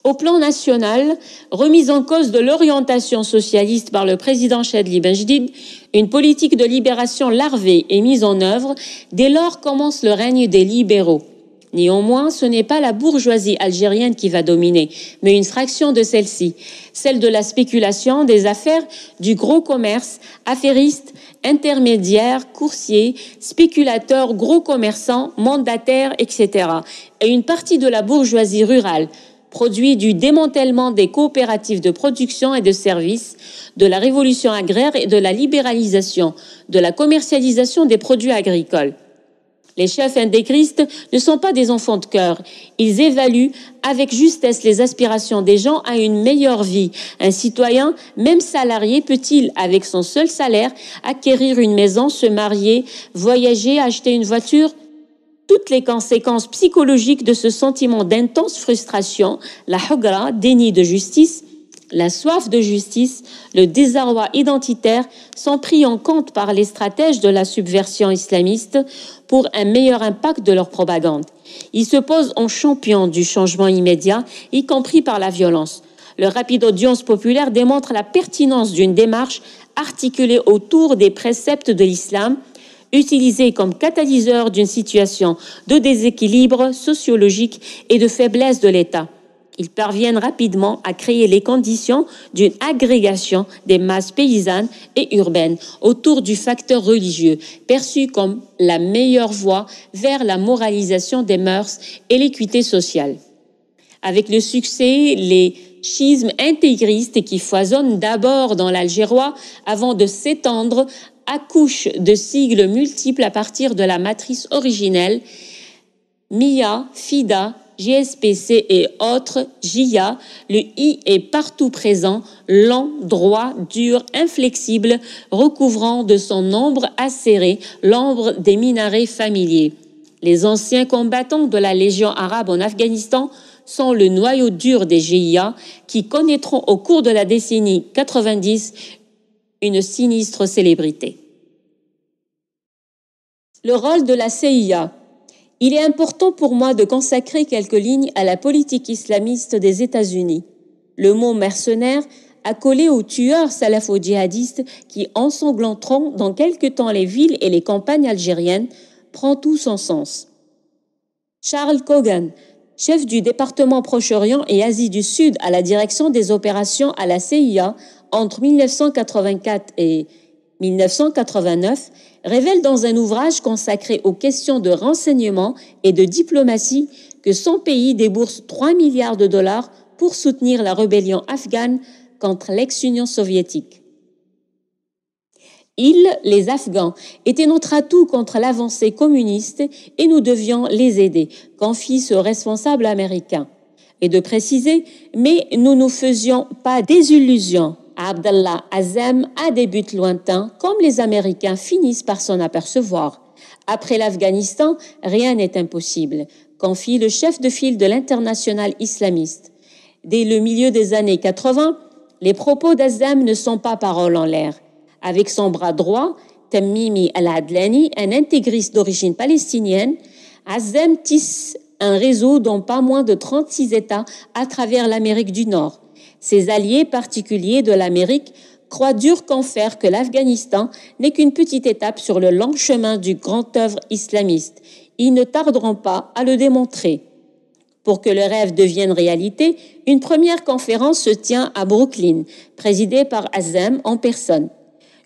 Au plan national, remise en cause de l'orientation socialiste par le président Chadli Benjedid, une politique de libération larvée est mise en œuvre. Dès lors commence le règne des libéraux. Néanmoins, ce n'est pas la bourgeoisie algérienne qui va dominer, mais une fraction de celle-ci, celle de la spéculation, des affaires, du gros commerce, affairistes, intermédiaires, coursiers, spéculateurs, gros commerçants, mandataires, etc. Et une partie de la bourgeoisie rurale, produit du démantèlement des coopératives de production et de services, de la révolution agraire et de la libéralisation, de la commercialisation des produits agricoles. Les chefs intégristes ne sont pas des enfants de cœur. Ils évaluent avec justesse les aspirations des gens à une meilleure vie. Un citoyen, même salarié, peut-il, avec son seul salaire, acquérir une maison, se marier, voyager, acheter une voiture ? Toutes les conséquences psychologiques de ce sentiment d'intense frustration, la hugra, déni de justice, la soif de justice, le désarroi identitaire sont pris en compte par les stratèges de la subversion islamiste pour un meilleur impact de leur propagande. Ils se posent en champions du changement immédiat, y compris par la violence. Leur rapide audience populaire démontre la pertinence d'une démarche articulée autour des préceptes de l'islam, utilisés comme catalyseur d'une situation de déséquilibre sociologique et de faiblesse de l'État. Ils parviennent rapidement à créer les conditions d'une agrégation des masses paysannes et urbaines autour du facteur religieux, perçu comme la meilleure voie vers la moralisation des mœurs et l'équité sociale. Avec le succès, les schismes intégristes qui foisonnent d'abord dans l'algérois avant de s'étendre accouchent de sigles multiples à partir de la matrice originelle, MIA, FIDA, GSPC et autres, JIA, le I est partout présent, lent, droit, dur, inflexible, recouvrant de son ombre acérée l'ombre des minarets familiers. Les anciens combattants de la Légion arabe en Afghanistan sont le noyau dur des GIA qui connaîtront au cours de la décennie 90 une sinistre célébrité. Le rôle de la CIA. Il est important pour moi de consacrer quelques lignes à la politique islamiste des États-Unis. Le mot mercenaire accolé aux tueurs salafo-djihadistes qui ensanglanteront dans quelque temps les villes et les campagnes algériennes prend tout son sens. Charles Cogan, chef du département Proche-Orient et Asie du Sud à la direction des opérations à la CIA entre 1984 et 1989, révèle dans un ouvrage consacré aux questions de renseignement et de diplomatie que son pays débourse 3 milliards de dollars pour soutenir la rébellion afghane contre l'ex-Union soviétique. Ils, les Afghans, étaient notre atout contre l'avancée communiste et nous devions les aider, confie ce responsable américain. Et de préciser, mais nous ne faisions pas désillusion. Abdallah Azzam a des buts lointains, comme les Américains finissent par s'en apercevoir. Après l'Afghanistan, rien n'est impossible, confie le chef de file de l'internationale islamiste. Dès le milieu des années 80, les propos d'Azzam ne sont pas paroles en l'air. Avec son bras droit, Tamimi al-Adlani, un intégriste d'origine palestinienne, Azzam tisse un réseau dans pas moins de 36 États à travers l'Amérique du Nord. Ses alliés particuliers de l'Amérique croient dur qu'en fer que l'Afghanistan n'est qu'une petite étape sur le long chemin du grand œuvre islamiste. Ils ne tarderont pas à le démontrer. Pour que le rêve devienne réalité, une première conférence se tient à Brooklyn, présidée par Azzam en personne.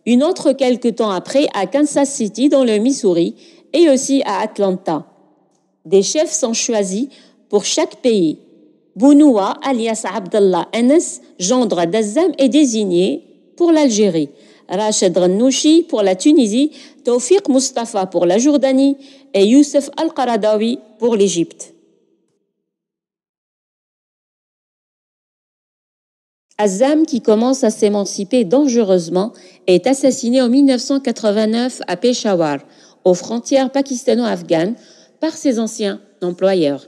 Une autre quelque temps après à Kansas City dans le Missouri et aussi à Atlanta. Des chefs sont choisis pour chaque pays. Bounoua, alias Abdallah Anas, gendre d'Azzam, est désigné pour l'Algérie. Rachid Rannouchi pour la Tunisie, Tawfiq Mustafa pour la Jordanie et Youssef Al-Qaradawi pour l'Égypte. Azzam, qui commence à s'émanciper dangereusement, est assassiné en 1989 à Peshawar, aux frontières pakistano-afghanes, par ses anciens employeurs.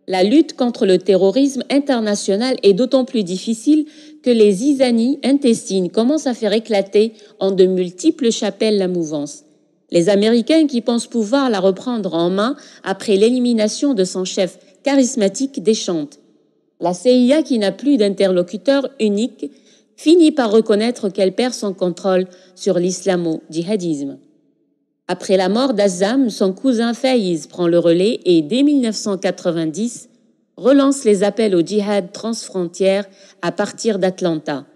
La lutte contre le terrorisme international est d'autant plus difficile que les zizanies intestines commencent à faire éclater en de multiples chapelles la mouvance. Les Américains qui pensent pouvoir la reprendre en main après l'élimination de son chef charismatique déchantent. La CIA, qui n'a plus d'interlocuteur unique, finit par reconnaître qu'elle perd son contrôle sur l'islamo-djihadisme. Après la mort d'Azzam, son cousin Faiz prend le relais et, dès 1990, relance les appels au djihad transfrontière à partir d'Atlanta.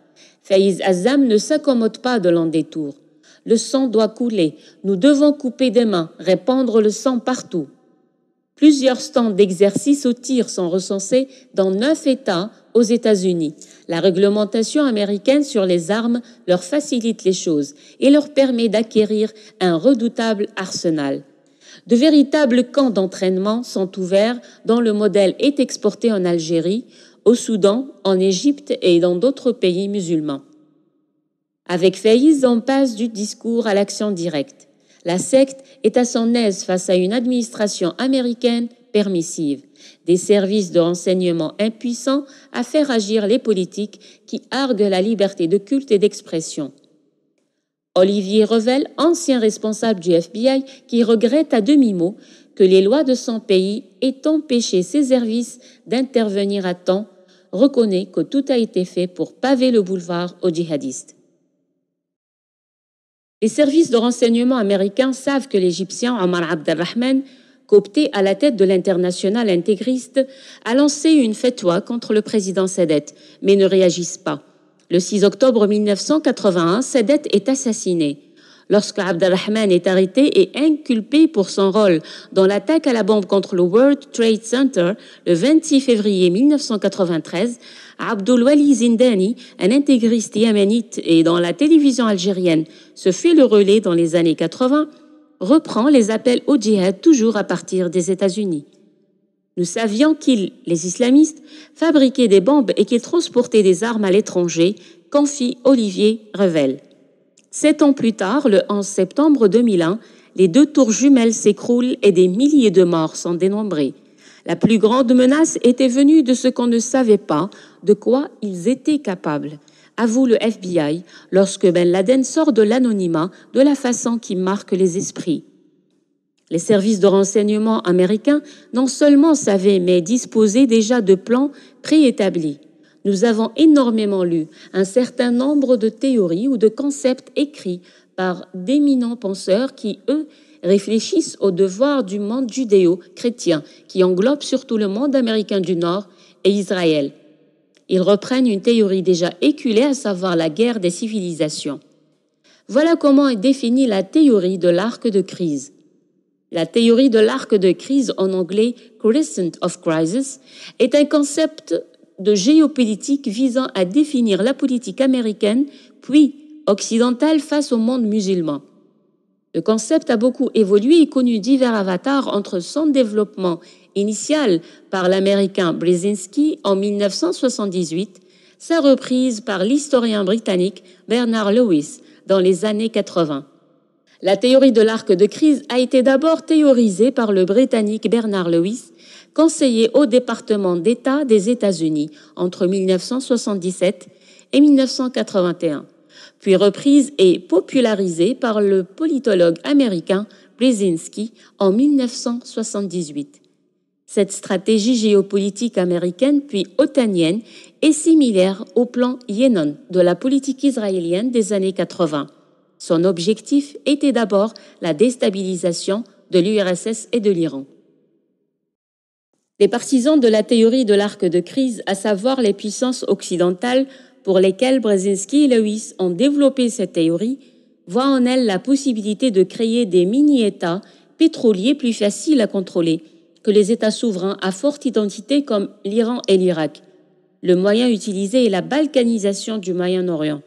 Faiz Azzam ne s'accommode pas de l'en-détour. Le sang doit couler, nous devons couper des mains, répandre le sang partout. Plusieurs stands d'exercice au tir sont recensés dans 9 États aux États-Unis. La réglementation américaine sur les armes leur facilite les choses et leur permet d'acquérir un redoutable arsenal. De véritables camps d'entraînement sont ouverts dont le modèle est exporté en Algérie, au Soudan, en Égypte et dans d'autres pays musulmans. Avec Faiz, on passe du discours à l'action directe. La secte est à son aise face à une administration américaine permissive, des services de renseignement impuissants à faire agir les politiques qui arguent la liberté de culte et d'expression. Olivier Revel, ancien responsable du FBI, qui regrette à demi-mot que les lois de son pays aient empêché ses services d'intervenir à temps, reconnaît que tout a été fait pour paver le boulevard aux djihadistes. Les services de renseignement américains savent que l'Égyptien Omar Abdelrahman, coopté à la tête de l'internationale intégriste, a lancé une fatwa contre le président Sadat, mais ne réagissent pas. Le 6 octobre 1981, Sadat est assassiné. Lorsque Abdelrahman est arrêté et inculpé pour son rôle dans l'attaque à la bombe contre le World Trade Center le 26 février 1993, Abdul Wali Zindani, un intégriste yéménite et dans la télévision algérienne se fait le relais dans les années 80, reprend les appels au djihad toujours à partir des États-Unis. Nous savions qu'ils, les islamistes, fabriquaient des bombes et qu'ils transportaient des armes à l'étranger, confie Olivier Revel. 7 ans plus tard, le 11 septembre 2001, les 2 tours jumelles s'écroulent et des milliers de morts sont dénombrés. La plus grande menace était venue de ce qu'on ne savait pas, de quoi ils étaient capables, avoue le FBI, lorsque Ben Laden sort de l'anonymat de la façon qui marque les esprits. Les services de renseignement américains non seulement savaient, mais disposaient déjà de plans préétablis. Nous avons énormément lu un certain nombre de théories ou de concepts écrits par d'éminents penseurs qui, eux, réfléchissent aux devoirs du monde judéo-chrétien, qui englobe surtout le monde américain du Nord et Israël. Ils reprennent une théorie déjà éculée, à savoir la guerre des civilisations. Voilà comment est définie la théorie de l'arc de crise. La théorie de l'arc de crise, en anglais Crescent of Crisis, est un concept de géopolitique visant à définir la politique américaine, puis occidentale face au monde musulman. Le concept a beaucoup évolué et connu divers avatars entre son développement initial par l'américain Brzezinski en 1978, sa reprise par l'historien britannique Bernard Lewis dans les années 80. La théorie de l'arc de crise a été d'abord théorisée par le Britannique Bernard Lewis, conseiller au département d'État des États-Unis entre 1977 et 1981, puis reprise et popularisée par le politologue américain Brzezinski en 1978. Cette stratégie géopolitique américaine puis otanienne est similaire au plan Yénon de la politique israélienne des années 80. Son objectif était d'abord la déstabilisation de l'URSS et de l'Iran. Les partisans de la théorie de l'arc de crise, à savoir les puissances occidentales pour lesquelles Brzezinski et Lewis ont développé cette théorie, voient en elle la possibilité de créer des mini-États pétroliers plus faciles à contrôler que les États souverains à forte identité comme l'Iran et l'Irak. Le moyen utilisé est la balkanisation du Moyen-Orient.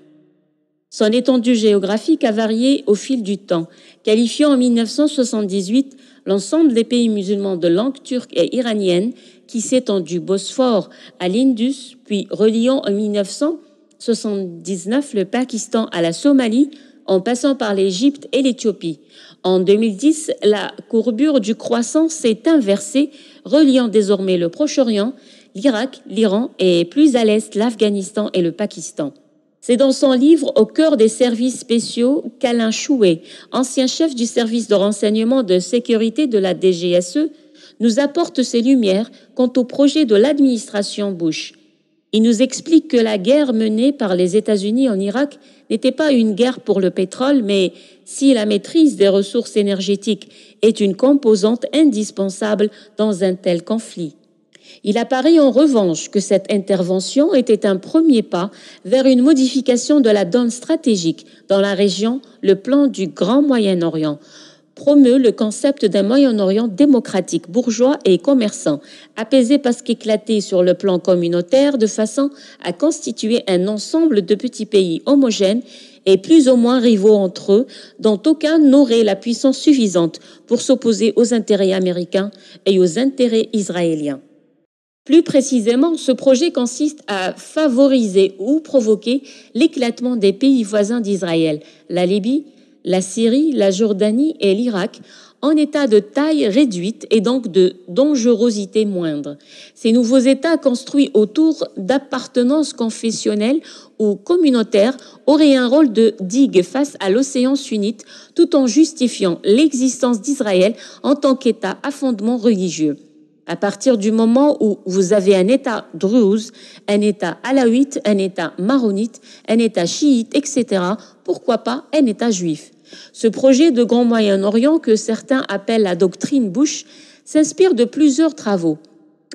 Son étendue géographique a varié au fil du temps, qualifiant en 1978 l'ensemble des pays musulmans de langue turque et iranienne qui s'étend du Bosphore à l'Indus, puis reliant en 1979 le Pakistan à la Somalie en passant par l'Égypte et l'Éthiopie. En 2010, la courbure du croissant s'est inversée, reliant désormais le Proche-Orient, l'Irak, l'Iran et plus à l'est l'Afghanistan et le Pakistan. C'est dans son livre « Au cœur des services spéciaux » qu'Alain Chouet, ancien chef du service de renseignement de sécurité de la DGSE, nous apporte ses lumières quant au projet de l'administration Bush. Il nous explique que la guerre menée par les États-Unis en Irak n'était pas une guerre pour le pétrole, mais si la maîtrise des ressources énergétiques est une composante indispensable dans un tel conflit. Il apparaît en revanche que cette intervention était un premier pas vers une modification de la donne stratégique dans la région, le plan du Grand Moyen-Orient promeut le concept d'un Moyen-Orient démocratique, bourgeois et commerçant, apaisé parce qu'éclaté sur le plan communautaire de façon à constituer un ensemble de petits pays homogènes et plus ou moins rivaux entre eux, dont aucun n'aurait la puissance suffisante pour s'opposer aux intérêts américains et aux intérêts israéliens. Plus précisément, ce projet consiste à favoriser ou provoquer l'éclatement des pays voisins d'Israël, la Libye, la Syrie, la Jordanie et l'Irak, en état de taille réduite et donc de dangerosité moindre. Ces nouveaux États construits autour d'appartenances confessionnelles ou communautaires auraient un rôle de digue face à l'océan sunnite tout en justifiant l'existence d'Israël en tant qu'État à fondement religieux. À partir du moment où vous avez un État druze, un État alawite, un État maronite, un État chiite, etc., pourquoi pas un État juif? Ce projet de Grand Moyen-Orient, que certains appellent la doctrine Bush, s'inspire de plusieurs travaux.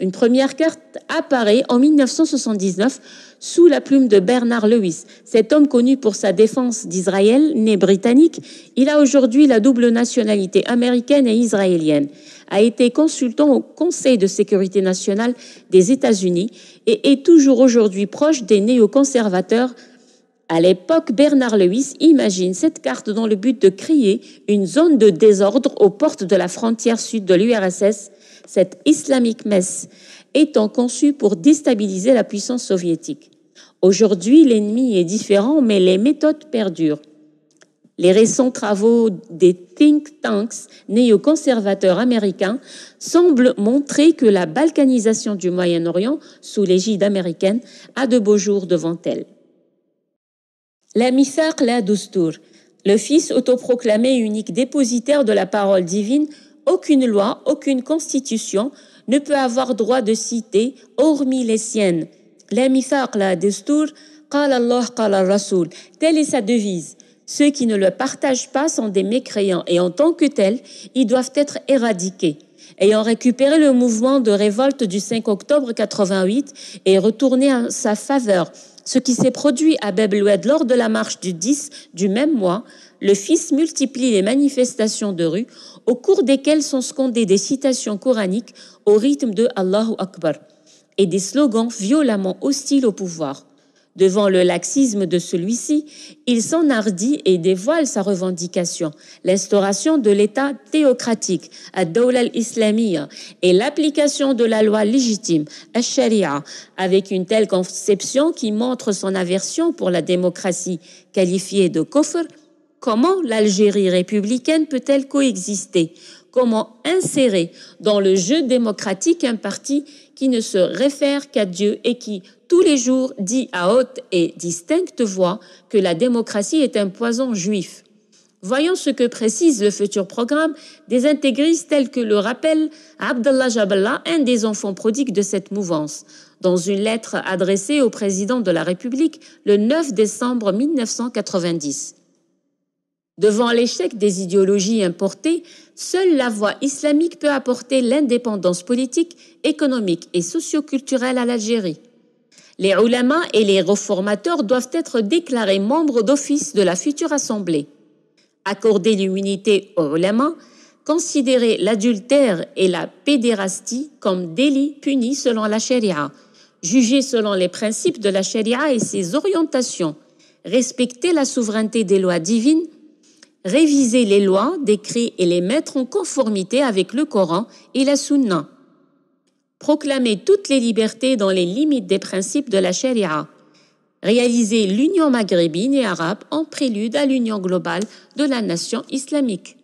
Une première carte apparaît en 1979 sous la plume de Bernard Lewis. Cet homme connu pour sa défense d'Israël, né britannique, il a aujourd'hui la double nationalité américaine et israélienne, a été consultant au Conseil de sécurité nationale des États-Unis et est toujours aujourd'hui proche des néoconservateurs. À l'époque, Bernard Lewis imagine cette carte dans le but de créer une zone de désordre aux portes de la frontière sud de l'URSS, cette Islamic Mess étant conçue pour déstabiliser la puissance soviétique. Aujourd'hui, l'ennemi est différent, mais les méthodes perdurent. Les récents travaux des think tanks néoconservateurs américains semblent montrer que la balkanisation du Moyen-Orient, sous l'égide américaine, a de beaux jours devant elle. La Mithaq la Dustur, le fils autoproclamé unique dépositaire de la parole divine, aucune loi, aucune constitution ne peut avoir droit de citer, hormis les siennes. La Mithaq la Dustur, qala Allah qala Rasoul. Telle est sa devise. Ceux qui ne le partagent pas sont des mécréants et en tant que tels, ils doivent être éradiqués. Ayant récupéré le mouvement de révolte du 5 octobre 88 et retourné en sa faveur, ce qui s'est produit à Bab el-Oued lors de la marche du 10 du même mois, le fils multiplie les manifestations de rue au cours desquelles sont scandées des citations coraniques au rythme de Allahu Akbar et des slogans violemment hostiles au pouvoir. Devant le laxisme de celui-ci, il s'enhardit et dévoile sa revendication, l'instauration de l'État théocratique, ad-Dawla al-Islamiyya, et l'application de la loi légitime, al-Sharia, avec une telle conception qui montre son aversion pour la démocratie qualifiée de kufr. Comment l'Algérie républicaine peut-elle coexister? Comment insérer dans le jeu démocratique un parti qui ne se réfère qu'à Dieu et qui, tous les jours, dit à haute et distincte voix que la démocratie est un poison juif? Voyons ce que précise le futur programme des intégristes tels que le rappelle Abdallah Jaballah, un des enfants prodigues de cette mouvance, dans une lettre adressée au président de la République le 9 décembre 1990. Devant l'échec des idéologies importées, seule la voie islamique peut apporter l'indépendance politique, économique et socio-culturelle à l'Algérie. Les ulamas et les réformateurs doivent être déclarés membres d'office de la future assemblée. Accorder l'immunité aux ulamas, considérer l'adultère et la pédérastie comme délits punis selon la charia, juger selon les principes de la charia et ses orientations, respecter la souveraineté des lois divines, réviser les lois, décrets et les mettre en conformité avec le Coran et la Sunna. Proclamer toutes les libertés dans les limites des principes de la charia. Réaliser l'union maghrébine et arabe en prélude à l'union globale de la nation islamique.